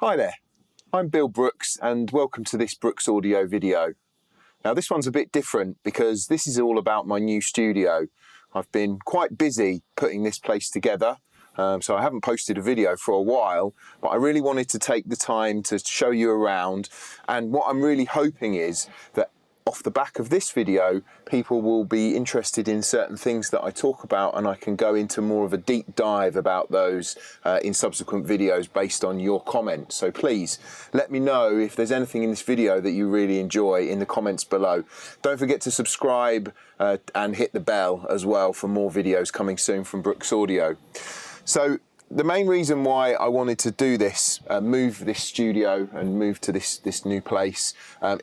Hi there, I'm Bill Brooks and welcome to this BrooksAudio video. Now this one's a bit different because this is all about my new studio. I've been quite busy putting this place together, so I haven't posted a video for a while, but I really wanted to take the time to show you around, and what I'm really hoping is that off the back of this video, people will be interested in certain things that I talk about, and I can go into more of a deep dive about those in subsequent videos based on your comments. So please let me know if there's anything in this video that you really enjoy in the comments below. Don't forget to subscribe and hit the bell as well for more videos coming soon from BrooksAudio. So the main reason why I wanted to do this, move this studio and move to this new place,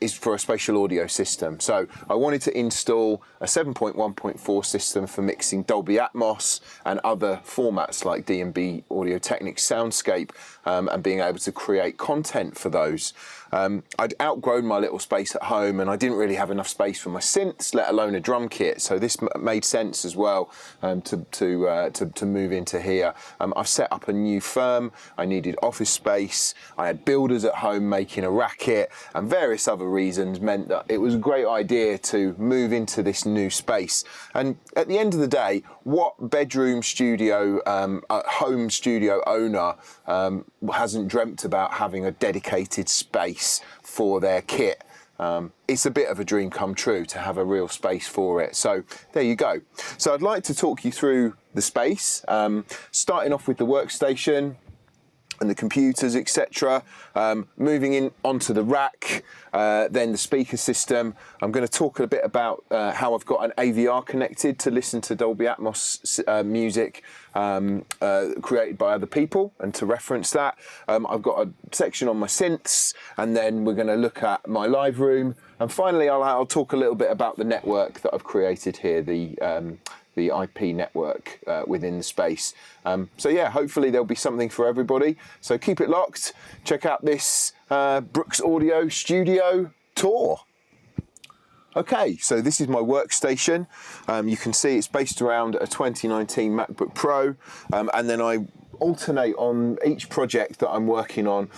is for a spatial audio system. So I wanted to install a 7.1.4 system for mixing Dolby Atmos and other formats like D&B Audio Technics Soundscape, and being able to create content for those. I'd outgrown my little space at home and I didn't really have enough space for my synths, let alone a drum kit. So this made sense as well, to move into here. I've set up a new firm, I needed office space, I had builders at home making a racket, and various other reasons meant that it was a great idea to move into this new space. And at the end of the day, what bedroom studio, home studio owner hasn't dreamt about having a dedicated space for their kit? It's a bit of a dream come true to have a real space for it. So there you go. So I'd like to talk you through the space, starting off with the workstation and the computers, etc. Moving in onto the rack, then the speaker system. I'm going to talk a bit about how I've got an AVR connected to listen to Dolby Atmos music created by other people, and to reference that. I've got a section on my synths, and then we're going to look at my live room, and finally I'll talk a little bit about the network that I've created here, the IP network within the space. So yeah, hopefully there'll be something for everybody. So keep it locked. Check out this BrooksAudio studio tour. Okay, so this is my workstation. You can see it's based around a 2019 MacBook Pro, and then I alternate on each project that I'm working on.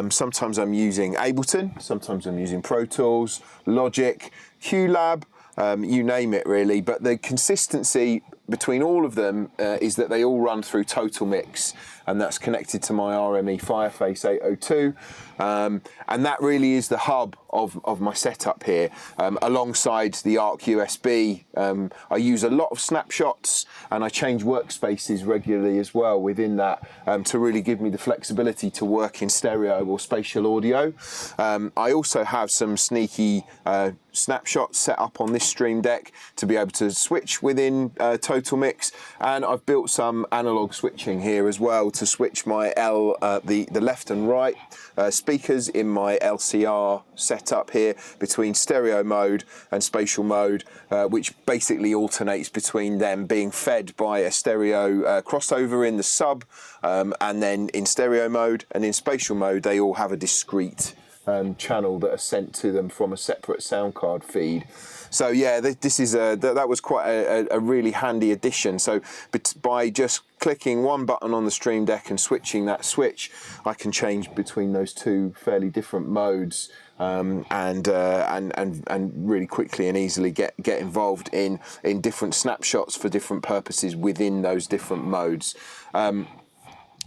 Sometimes I'm using Ableton, sometimes I'm using Pro Tools, Logic, QLab, you name it really, but the consistency between all of them is that they all run through Total Mix, and that's connected to my RME Fireface 802, and that really is the hub of my setup here, alongside the Arc USB. I use a lot of snapshots, and I change workspaces regularly as well within that, to really give me the flexibility to work in stereo or spatial audio. I also have some sneaky snapshots set up on this Stream Deck to be able to switch within Total Mix, and I've built some analog switching here as well to switch my the left and right speakers in my LCR setup here between stereo mode and spatial mode, which basically alternates between them being fed by a stereo crossover in the sub, and then in stereo mode, and in spatial mode they all have a discrete channel that are sent to them from a separate sound card feed. So yeah, this is that was quite a really handy addition. So by just clicking one button on the Stream Deck and switching that switch, I can change between those two fairly different modes, and really quickly and easily get involved in different snapshots for different purposes within those different modes.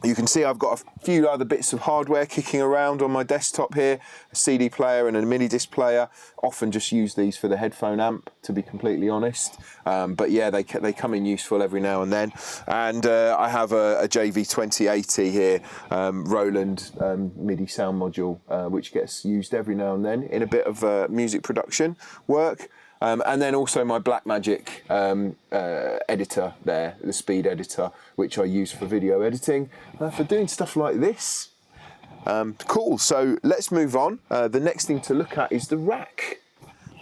You can see I've got a few other bits of hardware kicking around on my desktop here, a CD player and a mini disc player. Often just use these for the headphone amp, to be completely honest. But yeah, they come in useful every now and then. And I have a JV2080 here, Roland MIDI sound module, which gets used every now and then in a bit of music production work. And then also my Blackmagic editor there, the speed editor, which I use for video editing, for doing stuff like this. Cool, so let's move on. The next thing to look at is the rack.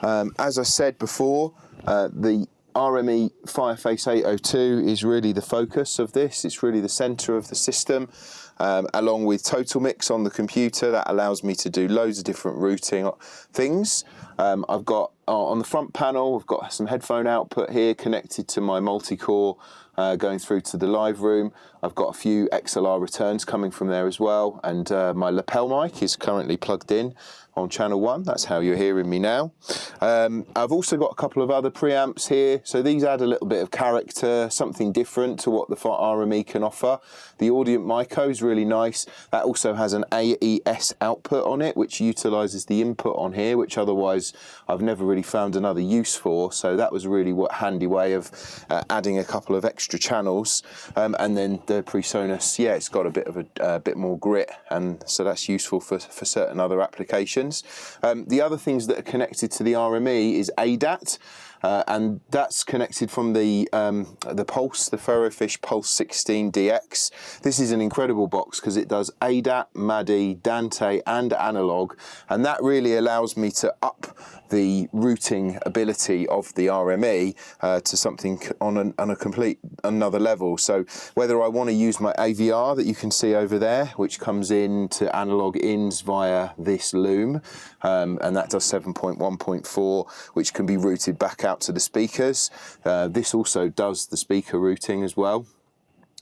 As I said before, the RME Fireface 802 is really the focus of this. It's really the center of the system, along with Total Mix on the computer. That allows me to do loads of different routing things. I've got on the front panel, we've got some headphone output here connected to my multi-core going through to the live room. I've got a few XLR returns coming from there as well, and my lapel mic is currently plugged in on channel 1. That's how you're hearing me now. I've also got a couple of other preamps here, so these add a little bit of character, something different to what the RME can offer. The Audient Myco is really nice. That also has an AES output on it, which utilises the input on here, which otherwise I've never really found another use for. So that was a really handy way of adding a couple of extra channels. And then the PreSonus, yeah, it's got a bit of a bit more grit, and so that's useful for certain other applications. The other things that are connected to the RME is ADAT, and that's connected from the Pulse, the Ferrofish Pulse 16 DX. This is an incredible box because it does ADAT, MADI, Dante and analog, and that really allows me to up the routing ability of the RME to something on a complete another level. So whether I want to use my AVR that you can see over there, which comes in to analog ins via this loom, and that does 7.1.4, which can be routed back out to the speakers. This also does the speaker routing as well.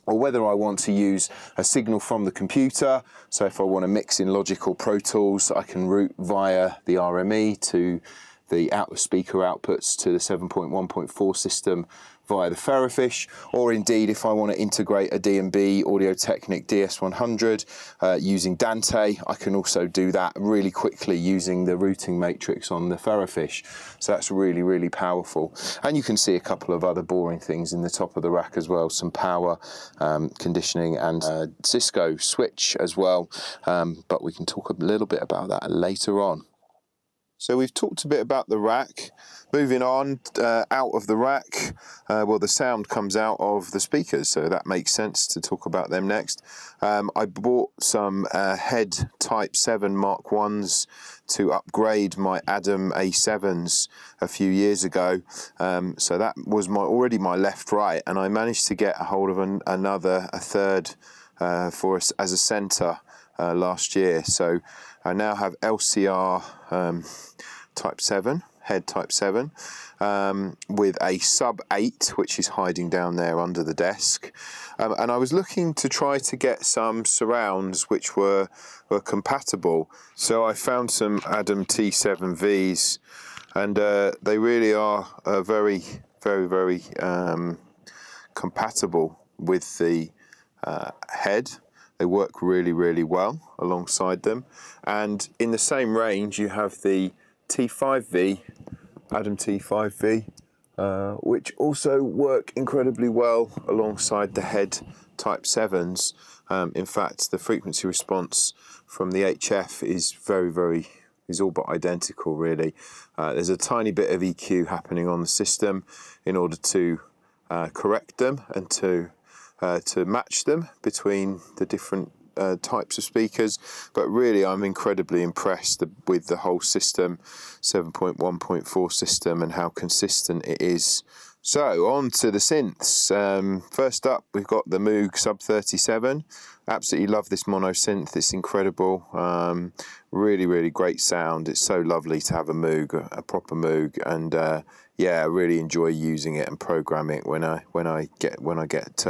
Or whether I want to use a signal from the computer, so if I want to mix in Logic or Pro Tools, I can route via the RME to the speaker outputs to the 7.1.4 system via the Ferrofish, or indeed if I want to integrate a D&B Audio Technica DS100 using Dante, I can also do that really quickly using the routing matrix on the Ferrofish. So that's really, really powerful. And you can see a couple of other boring things in the top of the rack as well, some power, conditioning and Cisco switch as well, but we can talk a little bit about that later on. So we've talked a bit about the rack. Moving on, out of the rack, well, the sound comes out of the speakers, so that makes sense to talk about them next. I bought some head Type 7 Mark 1s to upgrade my Adam A7s a few years ago. So that was already my left-right, and I managed to get a hold of a third for us as a centre last year. So I now have LCR Type 7, head Type 7, with a sub 8, which is hiding down there under the desk. And I was looking to try to get some surrounds which were compatible. So I found some Adam T7Vs, and they really are very, very, very compatible with the head. They work really, really well alongside them. And in the same range, you have the T5V, Adam T5V, which also work incredibly well alongside the head Type 7s. In fact, the frequency response from the HF is all but identical, really. There's a tiny bit of EQ happening on the system in order to correct them and to match them between the different types of speakers, but really I'm incredibly impressed with the whole system, 7.1.4 system, and how consistent it is. So on to the synths. First up, we've got the Moog Sub 37. Absolutely love this mono synth. It's incredible. Really, really great sound. It's so lovely to have a Moog, a proper Moog, and yeah, I really enjoy using it and programming it when I get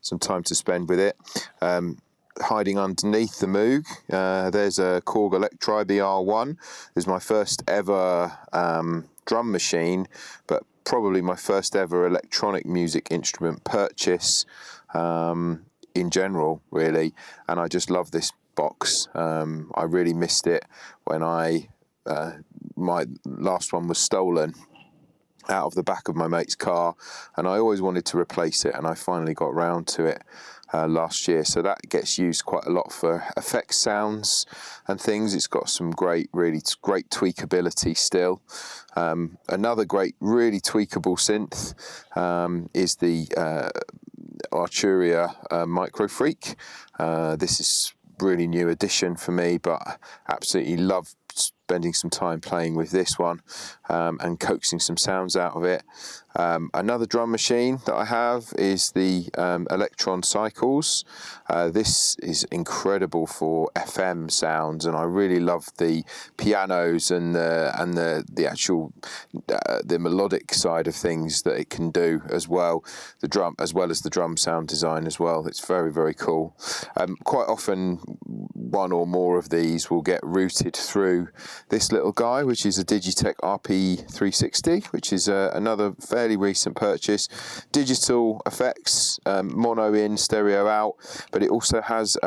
some time to spend with it. Hiding underneath the Moog, there's a Korg Electri Br1. This is my first ever drum machine, but probably my first ever electronic music instrument purchase in general, really. And I just love this box. I really missed it when my last one was stolen out of the back of my mate's car, and I always wanted to replace it, and I finally got round to it last year. So that gets used quite a lot for effects, sounds and things. It's got some really great tweakability still. Another great, really tweakable synth is the Arturia Micro Freak. This is really new addition for me, but absolutely love spending some time playing with this one and coaxing some sounds out of it. Another drum machine that I have is the Electron Cycles. This is incredible for FM sounds, and I really love the pianos and the actual the melodic side of things that it can do as well. The drum, as well as the drum sound design as well. It's very, very cool. Quite often, one or more of these will get routed through this little guy, which is a Digitech Rp 360, which is another fairly recent purchase. Digital effects, mono in, stereo out, but it also has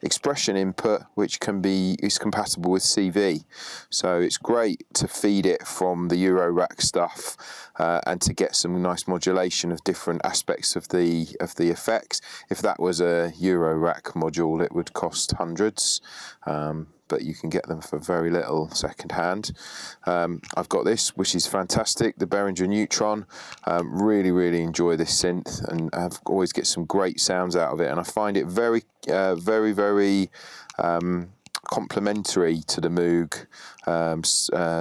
expression input, which is compatible with CV. So it's great to feed it from the Eurorack stuff and to get some nice modulation of different aspects of the effects. If that was a Eurorack module, it would cost hundreds, but you can get them for very little second hand. I've got this, which is fantastic, the Behringer Neutron. Really enjoy this synth, and I always get some great sounds out of it, and I find it very complementary to the Moog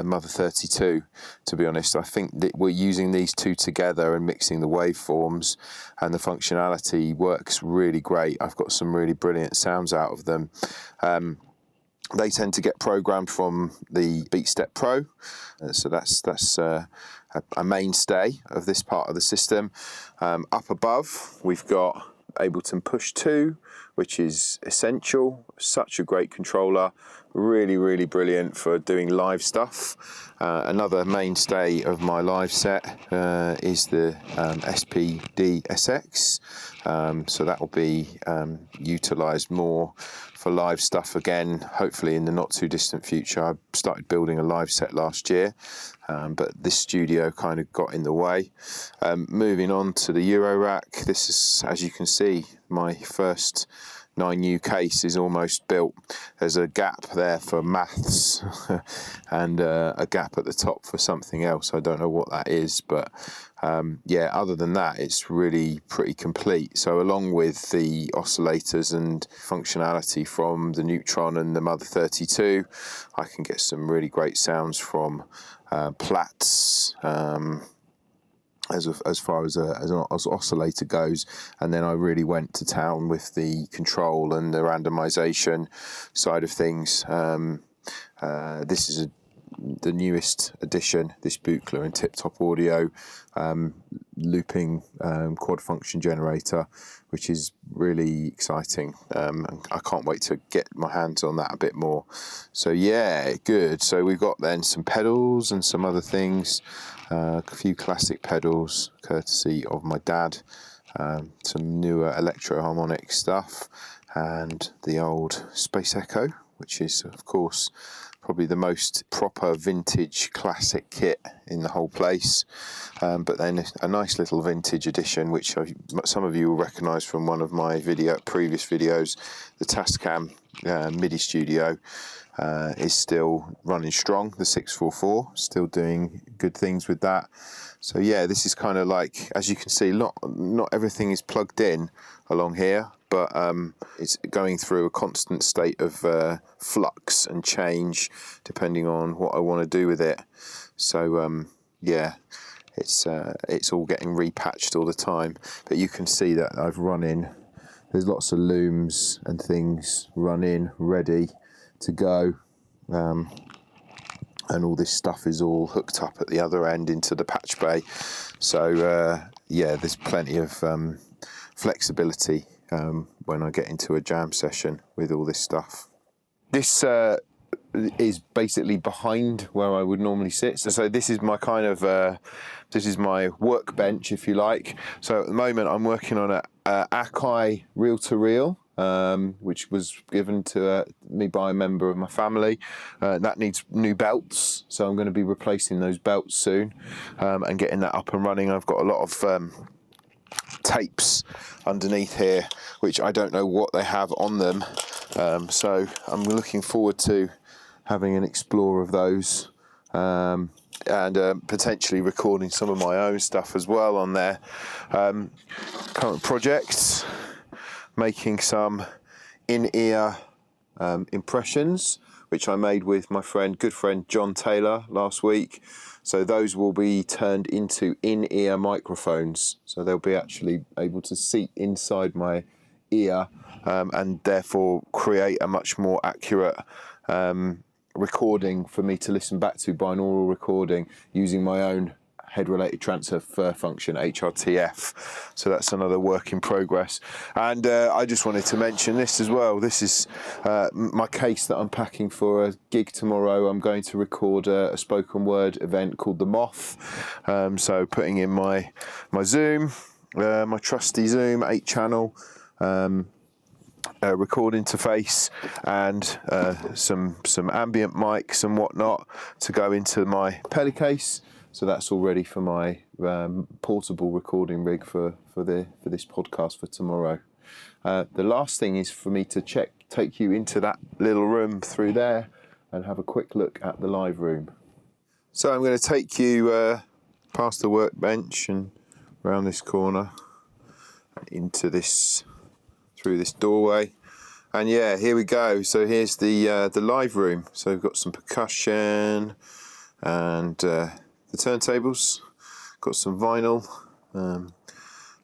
Mother 32, to be honest. I think that we're using these two together and mixing the waveforms, and the functionality works really great. I've got some really brilliant sounds out of them. They tend to get programmed from the BeatStep Pro, so that's a mainstay of this part of the system. Up above, we've got Ableton Push 2, which is essential. Such a great controller, really brilliant for doing live stuff. Another mainstay of my live set is the SPD SX, so that will be utilised more for live stuff again, hopefully in the not too distant future. I started building a live set last year, but this studio kind of got in the way. Moving on to the Eurorack, this is, as you can see, my first 9U case is almost built. There's a gap there for maths and a gap at the top for something else. I don't know what that is, but yeah, other than that, it's really pretty complete. So along with the oscillators and functionality from the Neutron and the Mother 32, I can get some really great sounds from Platts, as far as an oscillator goes, and then I really went to town with the control and the randomization side of things. This is the newest addition, this Buchla and Tip Top Audio looping quad function generator, which is really exciting. And I can't wait to get my hands on that a bit more. So yeah, good. So we've got then some pedals and some other things, a few classic pedals courtesy of my dad, some newer electro-harmonic stuff, and the old Space Echo, which is of course probably the most proper vintage classic kit in the whole place, but then a nice little vintage edition, which some of you will recognise from one of my previous videos. The Tascam MIDI Studio is still running strong, the 644, still doing good things with that. So yeah, this is kind of like, as you can see, not everything is plugged in along here, but it's going through a constant state of flux and change depending on what I want to do with it. So yeah, it's all getting repatched all the time. But you can see that I've run in, there's lots of looms and things run in ready to go, and all this stuff is all hooked up at the other end into the patch bay. So yeah, there's plenty of flexibility when I get into a jam session with all this stuff. This is basically behind where I would normally sit. So this is my kind of this is my workbench, if you like. So at the moment I'm working on a Akai reel-to-reel, which was given to me by a member of my family. That needs new belts, so I'm going to be replacing those belts soon and getting that up and running. I've got a lot of tapes underneath here, which I don't know what they have on them, so I'm looking forward to having an explore of those, and potentially recording some of my own stuff as well on there. Current projects, making some in-ear impressions which I made with my good friend John Taylor last week. So those will be turned into in-ear microphones. So they'll be actually able to seat inside my ear and therefore create a much more accurate recording for me to listen back to, binaural recording, using my own head-related transfer function, HRTF. So that's another work in progress. And I just wanted to mention this as well. This is my case that I'm packing for a gig tomorrow. I'm going to record a spoken word event called The Moth. So putting in my Zoom, my trusty Zoom 8-channel record interface, and some ambient mics and whatnot to go into my Peli case. So that's all ready for my portable recording rig for this podcast for tomorrow. The last thing is for me to take you into that little room through there and have a quick look at the live room. So I'm going to take you past the workbench and around this corner into this, through this doorway. And yeah, here we go. So here's the live room. So we've got some percussion and the turntables, got some vinyl,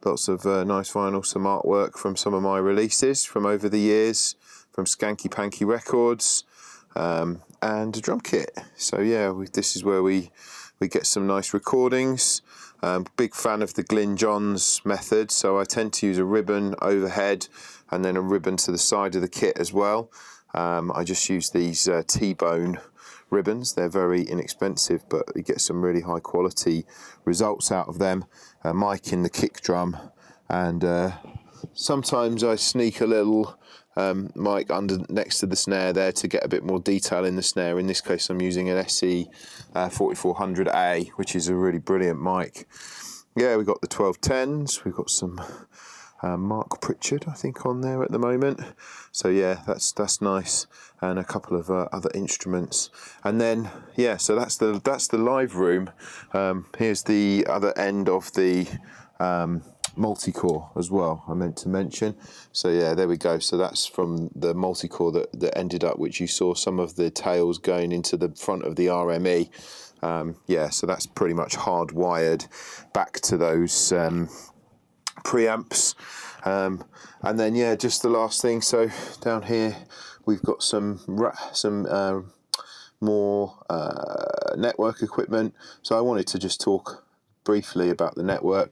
lots of nice vinyl, some artwork from some of my releases from over the years, from Skanky Panky Records, and a drum kit. So yeah, this is where we get some nice recordings. Big fan of the Glyn Johns method, so I tend to use a ribbon overhead and then a ribbon to the side of the kit as well. I just use these T-bone ribbons. They're very inexpensive, but you get some really high quality results out of them. A mic in the kick drum, and sometimes I sneak a little mic next to the snare there to get a bit more detail in the snare. In this case I'm using an SE 4400A, which is a really brilliant mic. Yeah, we've got the 1210s, we've got some Mark Pritchard, I think, on there at the moment. So yeah, that's nice, and a couple of other instruments. And then yeah, so that's the live room. Here's the other end of the multi-core as well, I meant to mention. So yeah, there we go. So that's from the multi-core that ended up, which you saw some of the tails going into the front of the RME. Yeah, so that's pretty much hardwired back to those preamps. And then yeah, just the last thing, so down here we've got some more network equipment. So I wanted to just talk briefly about the network.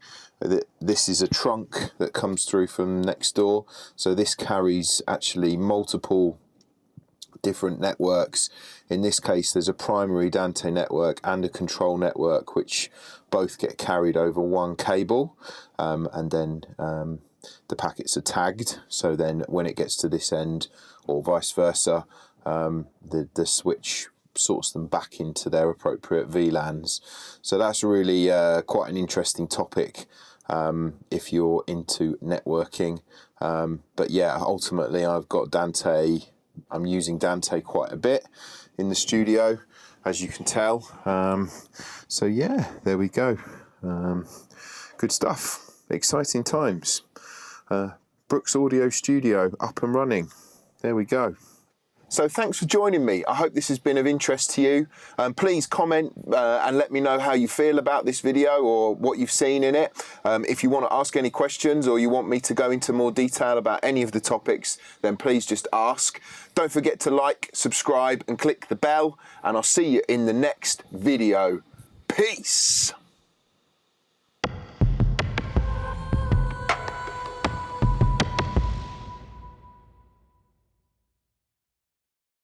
This is a trunk that comes through from next door, so this carries actually multiple different networks. In this case there's a primary Dante network and a control network, which both get carried over one cable, and then the packets are tagged, so then when it gets to this end or vice versa, the switch sorts them back into their appropriate VLANs. So that's really quite an interesting topic if you're into networking. But yeah, ultimately I've got Dante. I'm using Dante quite a bit in the studio, as you can tell. So yeah, there we go. Good stuff. Exciting times. BrooksAudio studio up and running. There we go. So thanks for joining me. I hope this has been of interest to you. Please comment and let me know how you feel about this video or what you've seen in it. If you want to ask any questions or you want me to go into more detail about any of the topics, then please just ask. Don't forget to like, subscribe and click the bell, and I'll see you in the next video. Peace.